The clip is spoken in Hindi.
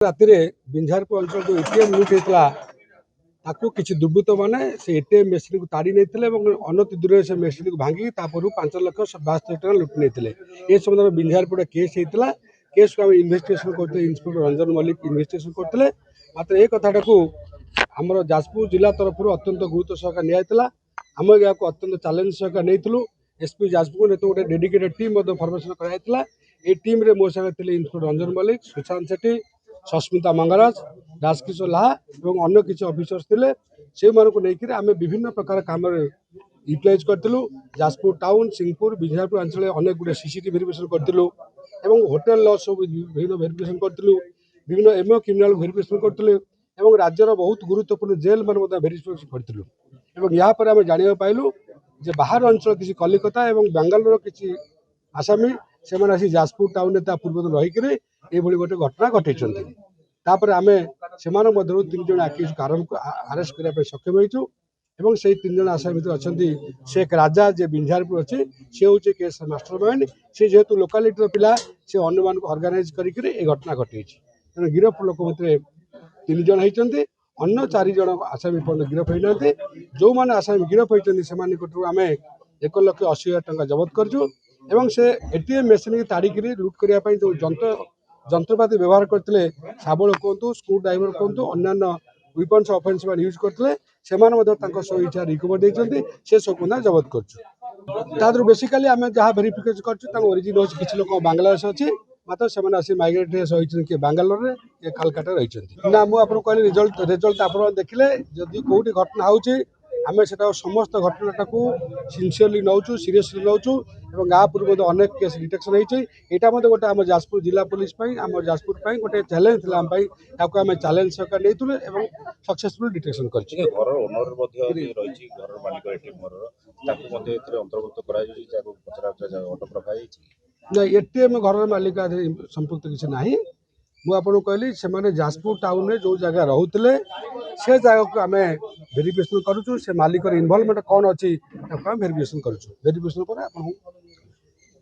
राति बिंझारपुर अंचल जो एटीएम लुट होता ताकू किसी दुर्बृत्त मैंने से एटीएम मेसीन को ताड़ी नहीं अनति दूर से मेसीन को भांगी 5,72,000 टका लुट नहीं ये संबंध बिंझारपुर केस होता केस को इन्वेस्टिगेशन करते इन्स्पेक्टर रंजन मल्लिक इन्वेस्टिगेशन करते मात्र ये कथाटा को आमर जाजपुर जिला तरफ अत्यंत गुरुत्व सहकार निया आम यहाँ अत्यंत चैलेंज सहकार नहीं एसपी जाजपुर ने गोटे डेडिकेटेड टीम फर्मेसन कराइला ये टीम रे मो संगे थे इन्स्पेक्टर रंजन मल्लिक सुशांत सेठी सस्मिता मंगराज राजकिशोर लाहा और अन्य किसी ऑफिसर्स थे से लेकर आम विभिन्न प्रकार कम यूटिलाइज करूँ जाजपुर टाउन सिंहपुर बिंझारपुर अंचल अनेक गुड़े सीसीटीवी वेरिफिकेशन करूँ होटेल लॉज सब विभिन्न वेरिफिकेशन करूँ विभिन्न एमओ क्रिमिनाल वेरिफिकेशन करूँ राज्यर बहुत गुरुत्वपूर्ण जेल मान वेरिफिकेशन करूँ यहाँ पर आम जाना पाइलु जे बाहर अंचल किसी कलिकता और बेंगालोर किसी आसामी से आसी जाजपुर टाउन में पूर्व रहीकि ये गोटे घटना घटे आम से 3 जन आक्यूज कारण को आरेस्ट करने सक्षम होइछु से 3 जन आसामी भितर अच्छा शेख राजा जे बिंझारपुर अच्छे सी हूँ केस मास्टर माइंड से जेहेतु लोकालिटी पिला से अन्य मान ऑर्गेनाइज करके घटना घटे तेणु गिरफ लोक मध्य 3 जन होती अन्य 4 जन आसामी पर्यटन गिरफ होना जो मैंने आसामी गिरफ होती से आम 1,80,000 टका जबत करूँ से एटीएम मेसीन की ताड़िकी लुट करने जो जंत्रपाति व्यवहार करते शाबल कहतु स्क्रू ड्राइवर कहतु अन्य विपन्स अफेन्स यूज करते स्वेच्छा रिकवर देते से सब जबत कर बेसिकाली आम जहाँ भेरिफिकेशन करजिन किसी लोक बांग्लादेश अच्छी मात्र से माइग्रेट रही बांगालोर ये कलकाता रही ना मुझे कहली रिजल्ट आप देखिले जदि कौटी घटना हो आम से समस्त घटनाटा को सिनसीयरली नौचु सीरीयसली नौचु और पूर्व अनेक केस डिटेक्शन होता गोटे आम जाजपुर जिला पुलिस आम जाजपुर गोटे चैलेंज था आम आम चैलेंज सरकार नहीं सक्सेसफुल डिटेक्शन कर एटीएम घर मालिक संपुक्त किसी ना मुझे कहली से जाजपुर टाउन में जो जगह रोते से जगह को आम वेरिफिकेशन करूँ से मालिक इनवॉल्वमेंट कौन अच्छी भेरिफिकेशन करूँ वेरिफिकेशन पर